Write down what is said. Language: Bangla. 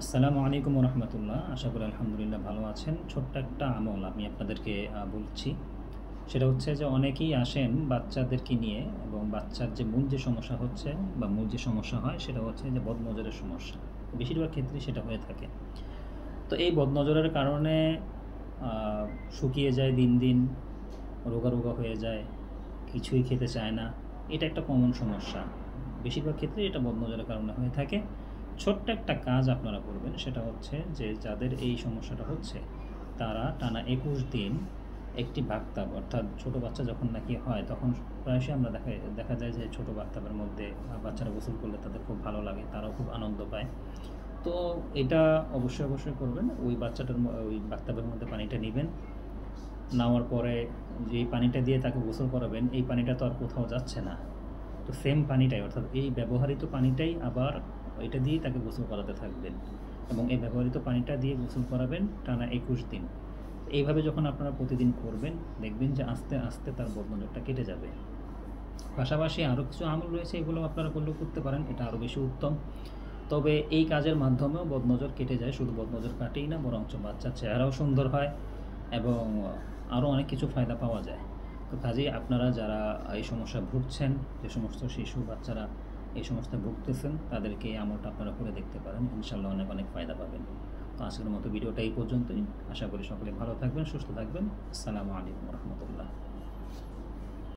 আসসালামু আলাইকুম রহমতুল্লাহ। আশা করি আলহামদুলিল্লাহ ভালো আছেন। ছোট্ট একটা আমল আমি আপনাদেরকে বলছি। সেটা হচ্ছে যে অনেকেই আসেন বাচ্চাদেরকে নিয়ে, এবং বাচ্চার যে মূল যে সমস্যা হচ্ছে বা মূল যে সমস্যা হয় সেটা হচ্ছে যে বদনজরের সমস্যা। বেশিরভাগ ক্ষেত্রেই সেটা হয়ে থাকে। তো এই বদনজরের কারণে শুকিয়ে যায় দিন দিন, রোগা রোগা হয়ে যায়, কিছুই খেতে চায় না। এটা একটা কমন সমস্যা। বেশিরভাগ ক্ষেত্রে এটা বদনজরের কারণে হয়ে থাকে। ছোট্ট একটা কাজ আপনারা করবেন, সেটা হচ্ছে যে যাদের এই সমস্যাটা হচ্ছে তারা টানা 21 দিন একটি বাথটাব, অর্থাৎ ছোটো বাচ্চা যখন নাকি হয় তখন প্রায়শই আমরা দেখা যায় যে ছোটো বাথটাবের মধ্যে বাচ্চারা গোসল করলে তাদের খুব ভালো লাগে, তারাও খুব আনন্দ পায়। তো এটা অবশ্যই অবশ্যই করবেন। ওই ওই বাথটাবের মধ্যে পানিটা নেবেন, নেওয়ার পরে যে পানিটা দিয়ে তাকে গোসল করাবেন, এই পানিটা তো আর কোথাও যাচ্ছে না। তো সেম পানিটাই, অর্থাৎ এই ব্যবহৃত পানিটাই আবার এটা দিয়েই তাকে গোসল করাতে থাকবেন, এবং এই ব্যবহৃত পানিটা দিয়ে গোসল করাবেন টানা 21 দিন। এইভাবে যখন আপনারা প্রতিদিন করবেন, দেখবেন যে আস্তে আস্তে তার বদনজরটা কেটে যাবে। পাশাপাশি আরও কিছু আমল রয়েছে, এগুলো আপনারা করলেও করতে পারেন, এটা আরও বেশি উত্তম। তবে এই কাজের মাধ্যমেও বদনজর কেটে যায়। শুধু বদনজর কাটেই না, বরঞ্চ বাচ্চার চেহারাও সুন্দর হয় এবং আরও অনেক কিছু ফায়দা পাওয়া যায়। তো কাজেই আপনারা যারা এই সমস্যা ভুগছেন, যে সমস্ত শিশু বাচ্চারা এই সমস্যায় ভুগতেছেন, তাদেরকে এই আমলটা আপনারা করে দেখতে পারেন। ইনশাল্লাহ অনেক অনেক ফায়দা পাবেন। তো আজকের মতো ভিডিওটা এই পর্যন্তই। আশা করি সকলে ভালো থাকবেন, সুস্থ থাকবেন। আসসালামু আলাইকুম রহমতুল্লাহ।